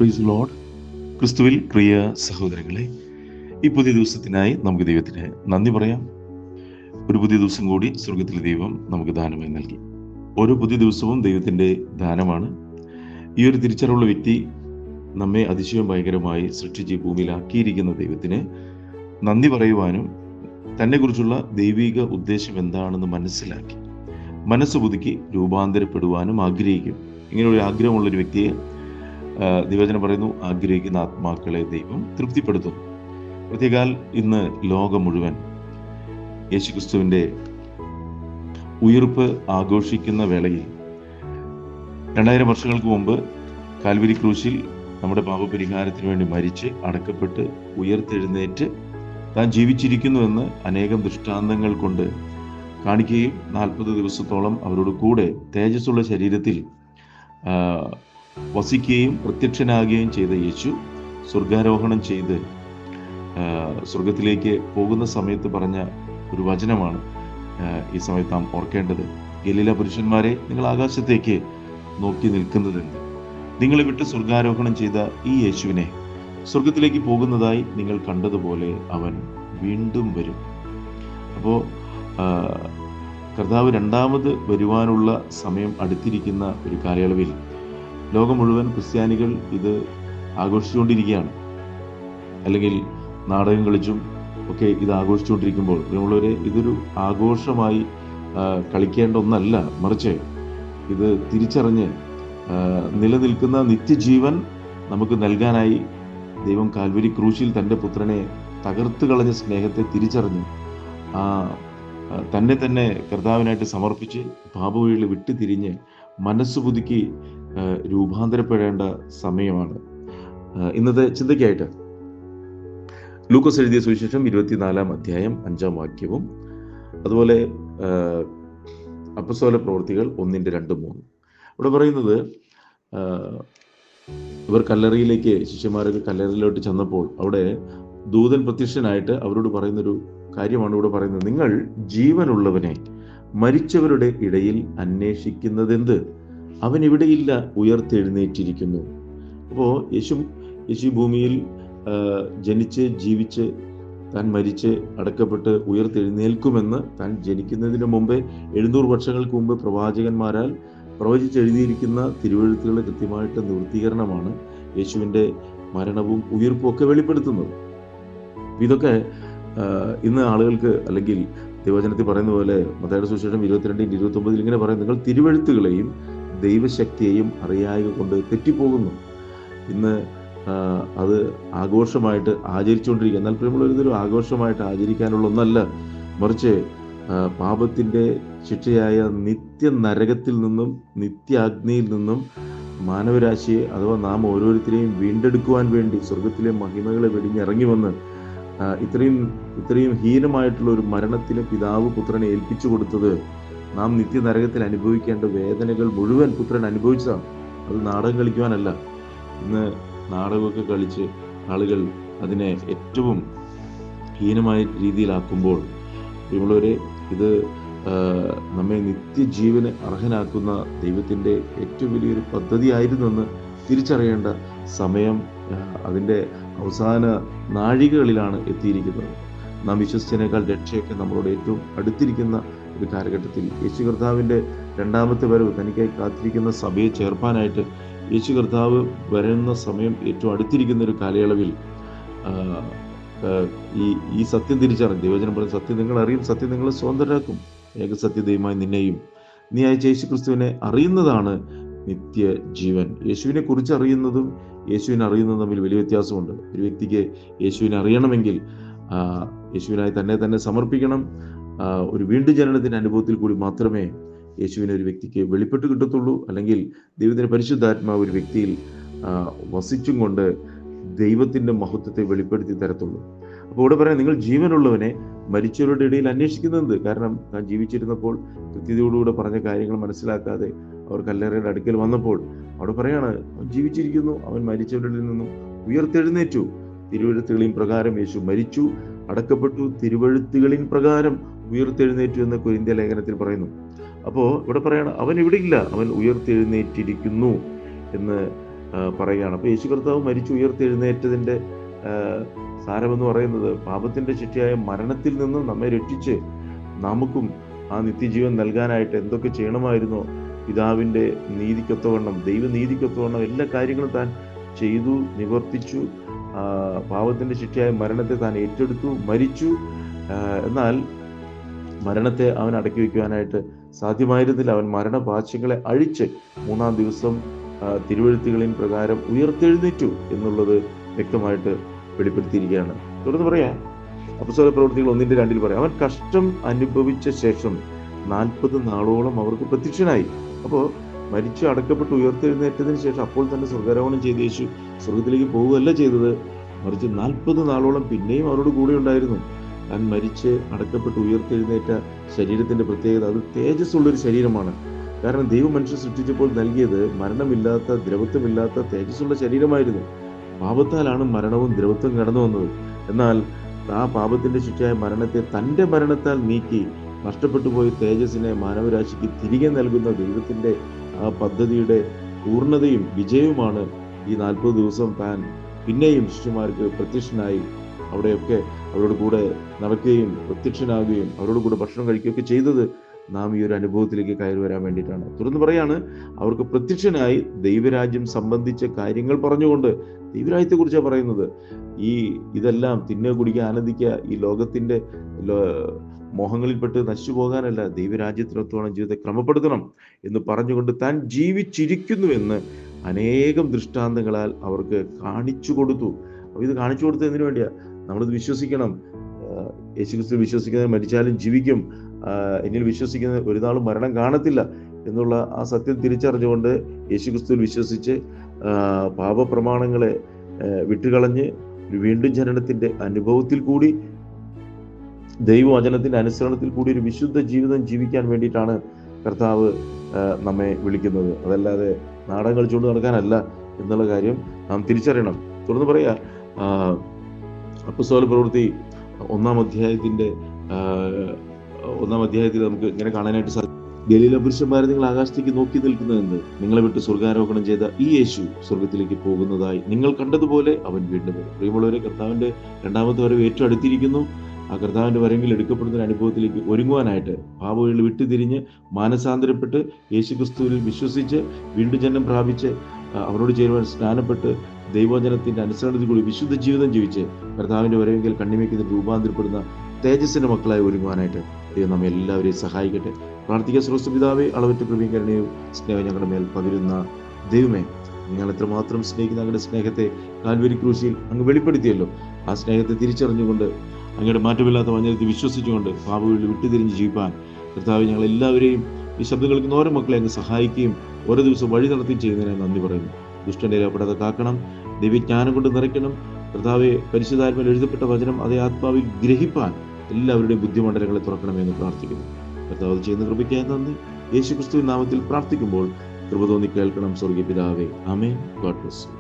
Praise Lord. ക്രിസ്തുവിൽ പ്രിയ സഹോദരങ്ങളെ, ഈ പുതിയ ദിവസത്തിനായി നമുക്ക് ദൈവത്തിന് നന്ദി പറയാം. ഒരു പുതിയ ദിവസം കൂടി സ്വർഗത്തിലെ ദൈവം നമുക്ക് ദാനമായി നൽകി. ഓരോ പുതിയ ദിവസവും ദൈവത്തിൻ്റെ ദാനമാണ്. ഈ ഒരു തിരിച്ചറിവുള്ള വ്യക്തി നമ്മെ അതിശയം ഭയങ്കരമായി സൃഷ്ടിച്ച് ഭൂമിയിലാക്കിയിരിക്കുന്ന ദൈവത്തിന് നന്ദി പറയുവാനും തന്നെക്കുറിച്ചുള്ള ദൈവിക ഉദ്ദേശം എന്താണെന്ന് മനസ്സിലാക്കി മനസ്സ് പുതുക്കി രൂപാന്തരപ്പെടുവാനും ആഗ്രഹിക്കും. ഇങ്ങനെയൊരു ആഗ്രഹമുള്ളൊരു വ്യക്തിയെ ദൈവവചനം പറയുന്നു, ആഗ്രഹിക്കുന്ന ആത്മാക്കളെ ദൈവം തൃപ്തിപ്പെടുത്തുന്നു. പ്രത്യേകാൽ ഇന്ന് ലോകം മുഴുവൻ യേശുക്രിസ്തുവിൻ്റെ ഉയിർപ്പ് ആഘോഷിക്കുന്ന വേളയിൽ 2000 വർഷങ്ങൾക്ക് മുമ്പ് കാൽവരി ക്രൂശിൽ നമ്മുടെ പാപപരിഹാരത്തിന് വേണ്ടി മരിച്ച് അടക്കപ്പെട്ട് ഉയർത്തെഴുന്നേറ്റ് താൻ ജീവിച്ചിരിക്കുന്നുവെന്ന് അനേകം ദൃഷ്ടാന്തങ്ങൾ കൊണ്ട് കാണിക്കുകയും 40 ദിവസത്തോളം അവരോട് കൂടെ തേജസ്സുള്ള ശരീരത്തിൽ വസിക്കുകയും പ്രത്യക്ഷനാകുകയും ചെയ്ത യേശു സ്വർഗാരോഹണം ചെയ്ത് സ്വർഗത്തിലേക്ക് പോകുന്ന സമയത്ത് പറഞ്ഞ ഒരു വചനമാണ് ഈ സമയത്ത് നാം ഓർക്കേണ്ടത്. ഗലീല പുരുഷന്മാരെ, നിങ്ങൾ ആകാശത്തേക്ക് നോക്കി നിൽക്കുന്നതെന്ന്? നിങ്ങളെ വിട്ട് സ്വർഗാരോഹണം ചെയ്ത ഈ യേശുവിനെ സ്വർഗത്തിലേക്ക് പോകുന്നതായി നിങ്ങൾ കണ്ടതുപോലെ അവൻ വീണ്ടും വരും. അപ്പോൾ കർത്താവ് രണ്ടാമത് വരുവാനുള്ള സമയം അടുത്തിരിക്കുന്ന ഒരു കാലയളവിൽ ലോകം മുഴുവൻ ക്രിസ്ത്യാനികൾ ഇത് ആഘോഷിച്ചുകൊണ്ടിരിക്കുകയാണ്. അല്ലെങ്കിൽ നാടകം കളിച്ചും ഒക്കെ ഇത് ആഘോഷിച്ചുകൊണ്ടിരിക്കുമ്പോൾ പ്രിയമുള്ളവരെ, ഇതൊരു ആഘോഷമായി കളിക്കേണ്ട ഒന്നല്ല, മറിച്ച് ഇത് തിരിച്ചറിഞ്ഞ് നിലനിൽക്കുന്ന നിത്യജീവൻ നമുക്ക് നൽകാനായി ദൈവം കാൽവരി ക്രൂശിൽ തൻ്റെ പുത്രനെ തകർത്ത് കളഞ്ഞ സ്നേഹത്തെ തിരിച്ചറിഞ്ഞ് തന്നെ കർത്താവിനായിട്ട് സമർപ്പിച്ച് പാപവഴികൾ വിട്ടു തിരിഞ്ഞ് മനസ്സ് പുതുക്കി രൂപാന്തരപ്പെടേണ്ട സമയമാണ്. ഇന്നത്തെ ചിന്തയ്ക്കായിട്ട് ലൂക്കോസ് എഴുതിയ സുവിശേഷം 24-ാം അധ്യായം 5-ാം വാക്യവും അതുപോലെ അപ്പസ്തോല പ്രവൃത്തികൾ 1:2-3 ഇവിടെ പറയുന്നത്, ഇവർ കല്ലറയിലേക്ക്, ശിഷ്യന്മാരൊക്കെ കല്ലറയിലോട്ട് ചെന്നപ്പോൾ അവിടെ ദൂതൻ പ്രത്യക്ഷനായിട്ട് അവരോട് പറയുന്നൊരു കാര്യമാണ് ഇവിടെ പറയുന്നത്. നിങ്ങൾ ജീവനുള്ളവനെ മരിച്ചവരുടെ ഇടയിൽ അന്വേഷിക്കുന്നതെന്ത്? അവൻ ഇവിടെയില്ല, ഉയർത്തെഴുന്നേറ്റിരിക്കുന്നു. അപ്പോൾ യേശു ഭൂമിയിൽ ജനിച്ച് ജീവിച്ച് താൻ മരിച്ച് അടക്കപ്പെട്ട് ഉയർത്തെഴുന്നേൽക്കുമെന്ന് താൻ ജനിക്കുന്നതിന് മുമ്പേ 700 വർഷങ്ങൾക്ക് മുമ്പ് പ്രവാചകന്മാരാൽ പ്രവചിച്ചെഴുതിയിരിക്കുന്ന തിരുവെഴുത്തുകളുടെ കൃത്യമായിട്ട് നിവൃത്തീകരണമാണ് യേശുവിൻ്റെ മരണവും ഉയിർപ്പും ഒക്കെ വെളിപ്പെടുത്തുന്നത്. ഇതൊക്കെ ഇന്ന് ആളുകൾക്ക്, അല്ലെങ്കിൽ ദൈവവചനത്തിൽ പറയുന്ന പോലെ മത്തായിയുടെ സുവിശേഷം 22:29 ഇങ്ങനെ പറയും, നിങ്ങൾ തിരുവെഴുത്തുകളെയും ദൈവശക്തിയെയും അറിയായ്ക കൊണ്ട് തെറ്റിപ്പോകുന്നു. ഇന്ന് അത് ആഘോഷമായിട്ട് ആചരിച്ചുകൊണ്ടിരിക്കുക. എന്നാൽ പ്രിയമുള്ളവർ, ഇതൊരു ആഘോഷമായിട്ട് ആചരിക്കാനുള്ള ഒന്നല്ല, മറിച്ച് പാപത്തിൻ്റെ ശിക്ഷയായ നിത്യ നരകത്തിൽ നിന്നും നിത്യാഗ്നിയിൽ നിന്നും മാനവരാശിയെ അഥവാ നാം ഓരോരുത്തരെയും വീണ്ടെടുക്കുവാൻ വേണ്ടി സ്വർഗത്തിലെ മഹിമകളെ വെടിഞ്ഞിറങ്ങി വന്ന് ഇത്രയും ഹീനമായിട്ടുള്ള ഒരു മരണത്തിന് പിതാവ് പുത്രനെ ഏൽപ്പിച്ചു കൊടുത്തത് നാം നിത്യനരകത്തിൽ അനുഭവിക്കേണ്ട വേദനകൾ മുഴുവൻ പുത്രൻ അനുഭവിച്ചതാണ്. അത് നാടകം കളിക്കുവാനല്ല. ഇന്ന് നാടകമൊക്കെ കളിച്ച് ആളുകൾ അതിനെ ഏറ്റവും ഹീനമായ രീതിയിലാക്കുമ്പോൾ പ്രിയമുള്ളവരെ, ഇത് നമ്മെ നിത്യജീവന് അർഹനാക്കുന്ന ദൈവത്തിൻ്റെ ഏറ്റവും വലിയൊരു പദ്ധതിയായിരുന്നെന്ന് തിരിച്ചറിയേണ്ട സമയം അതിൻ്റെ അവസാന നാഴികകളിലാണ് എത്തിയിരിക്കുന്നത്. നാം വിശ്വസിച്ചതിനേക്കാൾ രക്ഷയൊക്കെ നമ്മളോട് ഏറ്റവും അടുത്തിരിക്കുന്ന ഒരു കാലഘട്ടത്തിൽ യേശു കർത്താവിൻ്റെ രണ്ടാമത്തെ വരവ്, തനിക്കായി കാത്തിരിക്കുന്ന സഭയെ ചേർപ്പാനായിട്ട് യേശു കർത്താവ് വരുന്ന സമയം ഏറ്റവും അടുത്തിരിക്കുന്ന ഒരു കാലയളവിൽ ഈ സത്യം തിരിച്ചറിഞ്ഞ് ദൈവവചനം പറയുന്ന സത്യം നിങ്ങൾ അറിയും, സത്യം നിങ്ങളെ സ്വതന്ത്രരാക്കും, ഏകസത്യദൈവമായി നിന്നെയും നീ അയച്ച യേശു ക്രിസ്തുവിനെ അറിയുന്നതാണ് നിത്യജീവൻ. യേശുവിനെ കുറിച്ച് അറിയുന്നതും യേശുവിനെ അറിയുന്നതും തമ്മിൽ വലിയ വ്യത്യാസമുണ്ട്. ഒരു വ്യക്തിക്ക് യേശുവിനെ അറിയണമെങ്കിൽ യേശുവിനായി തന്നെ സമർപ്പിക്കണം. ഒരു വീണ്ടും ജനനത്തിൻ്റെ അനുഭവത്തിൽ കൂടി മാത്രമേ യേശുവിനെ ഒരു വ്യക്തിക്ക് വെളിപ്പെട്ട് കിട്ടത്തുള്ളൂ. അല്ലെങ്കിൽ ദൈവത്തിൻ്റെ പരിശുദ്ധാത്മാവ് ഒരു വ്യക്തിയിൽ വസിച്ചും കൊണ്ട് ദൈവത്തിൻ്റെ മഹത്വത്തെ വെളിപ്പെടുത്തി തരത്തുള്ളൂ. അപ്പോൾ ഇവിടെ പറയാം, നിങ്ങൾ ജീവനുള്ളവനെ മരിച്ചവരുടെ ഇടയിൽ അന്വേഷിക്കുന്നത്. കാരണം താൻ ജീവിച്ചിരുന്നപ്പോൾ കൃത്യതയോടുകൂടെ പറഞ്ഞ കാര്യങ്ങൾ മനസ്സിലാക്കാതെ അവർ കല്ലറയുടെ അടുക്കൽ വന്നപ്പോൾ അവിടെ പറയാണ്, അവൻ ജീവിച്ചിരിക്കുന്നു, അവൻ മരിച്ചവരിൽ നിന്നും ഉയർത്തെഴുന്നേറ്റു. തിരുവെഴുത്തുകളിൻ പ്രകാരം യേശു മരിച്ചു, അടക്കപ്പെട്ടു, തിരുവെഴുത്തുകളിൻ പ്രകാരം ഉയർത്തെഴുന്നേറ്റു എന്ന് കൊരിന്ത്യ ലേഖനത്തിൽ പറയുന്നു. അപ്പോൾ ഇവിടെ പറയണം, അവൻ ഇവിടെ ഇല്ല, അവൻ ഉയർത്തെഴുന്നേറ്റിരിക്കുന്നു എന്ന് പറയുകയാണ്. അപ്പോൾ യേശു കർത്താവ് മരിച്ചു ഉയർത്തെഴുന്നേറ്റതിൻ്റെ സാരമെന്ന് പറയുന്നത് പാപത്തിൻ്റെ ശിക്ഷയായ മരണത്തിൽ നിന്ന് നമ്മെ രക്ഷിച്ച് നമുക്കും ആ നിത്യജീവൻ നൽകാനായിട്ട് എന്തൊക്കെ ചെയ്യണമായിരുന്നോ പിതാവിൻ്റെ നീതിക്കൊത്തവണ്ണം, ദൈവനീതിക്കൊത്തവണ്ണം എല്ലാ കാര്യങ്ങളും താൻ ചെയ്തു, നിവർത്തിച്ചു. പാപത്തിൻ്റെ ശിക്ഷയായ മരണത്തെ താൻ ഏറ്റെടുത്തു, മരിച്ചു. എന്നാൽ മരണത്തെ അവൻ അടക്കി വയ്ക്കുവാനായിട്ട് സാധ്യമായിരുന്നില്ല. അവൻ മരണപാശങ്ങളെ അഴിച്ച് 3-ാം ദിവസം തിരുവെഴുത്തുകളിൻ പ്രകാരം ഉയർത്തെഴുന്നേറ്റു എന്നുള്ളത് വ്യക്തമായിട്ട് വെളിപ്പെടുത്തിയിരിക്കുകയാണ്. തുടർന്ന് പറയാം, അപ്പോസ്തല പ്രവൃത്തികൾ 1:2 പറയാം, അവൻ കഷ്ടം അനുഭവിച്ച ശേഷം 40 നാളോളം അവർക്ക് പ്രത്യക്ഷനായി. അപ്പോൾ മരിച്ചു അടക്കപ്പെട്ട് ഉയർത്തെഴുന്നേറ്റതിന് ശേഷം അപ്പോൾ തന്നെ സ്വർഗ്ഗാരോഹണം ചെയ്ത് യേശു സ്വർഗത്തിലേക്ക് പോവുകയല്ല ചെയ്തത്, മറിച്ച് 40 നാളോളം പിന്നെയും അവരോട് കൂടെ ഉണ്ടായിരുന്നു. താൻ മരിച്ച് അടക്കപ്പെട്ട് ഉയർത്തെഴുന്നേറ്റ ശരീരത്തിൻ്റെ പ്രത്യേകത അത് തേജസ്സുള്ളൊരു ശരീരമാണ്. കാരണം ദൈവം മനുഷ്യൻ സൃഷ്ടിച്ചപ്പോൾ നൽകിയത് മരണമില്ലാത്ത, ദ്രവത്വമില്ലാത്ത തേജസ്സുള്ള ശരീരമായിരുന്നു. പാപത്താലാണ് മരണവും ദ്രവത്വം കടന്നു വന്നത്. എന്നാൽ ആ പാപത്തിൻ്റെ ശിക്ഷയായ മരണത്തെ തൻ്റെ മരണത്താൽ നീക്കി നഷ്ടപ്പെട്ടു പോയ തേജസ്സിനെ മാനവരാശിക്ക് തിരികെ നൽകുന്ന ദൈവത്തിൻ്റെ ആ പദ്ധതിയുടെ പൂർണ്ണതയും വിജയവുമാണ് ഈ 40 ദിവസം താൻ പിന്നെയും ശിഷ്യന്മാർക്ക് പ്രത്യക്ഷനായി അവിടെയൊക്കെ അവരോട് കൂടെ നടക്കുകയും പ്രത്യക്ഷനാകുകയും അവരോട് കൂടെ ഭക്ഷണം കഴിക്കുകയൊക്കെ ചെയ്തത് നാം ഈ ഒരു അനുഭവത്തിലേക്ക് കയറി വരാൻ വേണ്ടിയിട്ടാണ്. തുടർന്ന് പറയാണ്, അവർക്ക് പ്രത്യക്ഷനായി ദൈവരാജ്യം സംബന്ധിച്ച കാര്യങ്ങൾ പറഞ്ഞുകൊണ്ട്, ദൈവരാജ്യത്തെക്കുറിച്ചാണ് പറയുന്നത്. ഇതെല്ലാം തിന്നുക, കുടിക്കുക, ആനന്ദിക്കുക, ഈ ലോകത്തിൻ്റെ മോഹങ്ങളിൽപ്പെട്ട് നശിച്ചു പോകാനല്ല, ദൈവരാജ്യത്തിനൊത്തോളം ജീവിതത്തെ ക്രമപ്പെടുത്തണം എന്ന് പറഞ്ഞുകൊണ്ട് താൻ ജീവിച്ചിരിക്കുന്നുവെന്ന് അനേകം ദൃഷ്ടാന്തങ്ങളാൽ അവർക്ക് കാണിച്ചു കൊടുത്തു. അപ്പോൾ ഇത് കാണിച്ചു കൊടുത്തത് എന്തിനു വേണ്ടിയാണ്? നമ്മളിത് വിശ്വസിക്കണം. യേശുക്രിസ്തു വിശ്വസിക്കുന്നത് മരിച്ചാലും ജീവിക്കും, എന്നിൽ വിശ്വസിക്കുന്നത് ഒരു നാളും മരണം കാണത്തില്ല എന്നുള്ള ആ സത്യം തിരിച്ചറിഞ്ഞുകൊണ്ട് യേശുക്രിസ്തുവിൽ വിശ്വസിച്ച് പാപപ്രമാണങ്ങളെ വിട്ടുകളഞ്ഞ് ഒരു വീണ്ടും ജനനത്തിൻ്റെ അനുഭവത്തിൽ കൂടി, ദൈവവചനത്തിൻ്റെ അനുസരണത്തിൽ കൂടി ഒരു വിശുദ്ധ ജീവിതം ജീവിക്കാൻ വേണ്ടിയിട്ടാണ് കർത്താവ് നമ്മെ വിളിക്കുന്നത്. അതല്ലാതെ നാടകം കളിച്ചുകൊണ്ട് നടക്കാനല്ല എന്നുള്ള കാര്യം നാം തിരിച്ചറിയണം. തുടർന്ന് പറയാ, അപ്പോസ്തല പ്രവൃത്തി 1-ാം അധ്യായത്തിൽ നമുക്ക് ഇങ്ങനെ കാണാനായിട്ട് സാധിക്കും. ഗലീല പുരുഷന്മാരെ, നിങ്ങൾ ആകാശത്തേക്ക് നോക്കി നിൽക്കുന്നതെന്ന്, നിങ്ങളെ വിട്ട് സ്വർഗ്ഗാരോഹണം ചെയ്ത ഈ യേശു സ്വർഗത്തിലേക്ക് പോകുന്നതായി നിങ്ങൾ കണ്ടതുപോലെ അവൻ വീണ്ടും വരും. പ്രിയമുള്ളവരെ, കർത്താവിൻ്റെ 2-ാമത്തെ വരവ് ഏറ്റവും അടുത്തിരിക്കുന്നു. ആ കർത്താവിൻ്റെ വരവിൽ എടുക്കപ്പെടുന്ന ഒരു അനുഭവത്തിലേക്ക് ഒരുങ്ങുവാനായിട്ട് പാപവഴികൾ വിട്ടുതിരിഞ്ഞ് മാനസാന്തരപ്പെട്ട് യേശുക്രിസ്തുവിൽ വിശ്വസിച്ച് വീണ്ടും ജന്മം പ്രാപിച്ച് അവരോട് ചേരുവാൻ സ്നാനപ്പെട്ട് ദൈവവചനത്തിൻ്റെ അനുസരണത്തിൽ കൂടി വിശുദ്ധ ജീവിതം ജീവിച്ച് കർത്താവിൻ്റെ വരവെങ്കിൽ കണ്ണിമയ്ക്കുന്ന രൂപാന്തരപ്പെടുന്ന തേജസ്സിൻ്റെ മക്കളായി ഒരുങ്ങുവാനായിട്ട് ദൈവം നമ്മെ എല്ലാവരെയും സഹായിക്കട്ടെ. പ്രാർത്ഥിക്കുക. സ്രോതസ്സ പിതാവേ, അളവറ്റ കൃപയും കരുണയും സ്നേഹം ഞങ്ങളുടെ മേൽ പകരുന്ന ദൈവമേ, നിങ്ങൾ എത്രമാത്രം സ്നേഹിക്കുന്ന അങ്ങയുടെ സ്നേഹത്തെ കാൽവരി ക്രൂശിൽ അങ്ങ് വെളിപ്പെടുത്തിയല്ലോ. ആ സ്നേഹത്തെ തിരിച്ചറിഞ്ഞുകൊണ്ട് അങ്ങയുടെ മാറ്റമില്ലാത്ത വചനത്തിൽ വിശ്വസിച്ചുകൊണ്ട് പാപവഴിയിൽ വിട്ടുതിരിഞ്ഞ് ജീവിപ്പാൻ കർത്താവ് ഞങ്ങളെല്ലാവരെയും ഈ ശബ്ദം കേൾക്കുന്ന ഓരോ മക്കളെ അങ്ങ് സഹായിക്കുകയും ഓരോ ദിവസം വഴി നടത്തി ചെയ്യുന്നതിനെ നന്ദി പറയുന്നു. ദുഷ്ടന്റെ ഇരപ്പെടാതെ കാക്കണം, ദൈവജ്ഞാനം കൊണ്ട് നിറയ്ക്കണം. കർത്താവെ, പരിശുദ്ധാത്മാവിൽ എഴുതപ്പെട്ട വചനം അതേ ആത്മാവിൽ ഗ്രഹിപ്പാൻ എല്ലാവരുടെയും ബുദ്ധിമണ്ഡലങ്ങളെ തുറക്കണമെന്ന് പ്രാർത്ഥിക്കുന്നു. കർത്താവ് ചെയ്യുന്ന കൃപയ്ക്കായി നന്ദി. യേശുക്രിസ്തുവിൻ നാമത്തിൽ പ്രാർത്ഥിക്കുമ്പോൾ കൃപ തോന്നി കേൾക്കണം സ്വർഗീയ പിതാവേ. ആമേൻ. God bless U.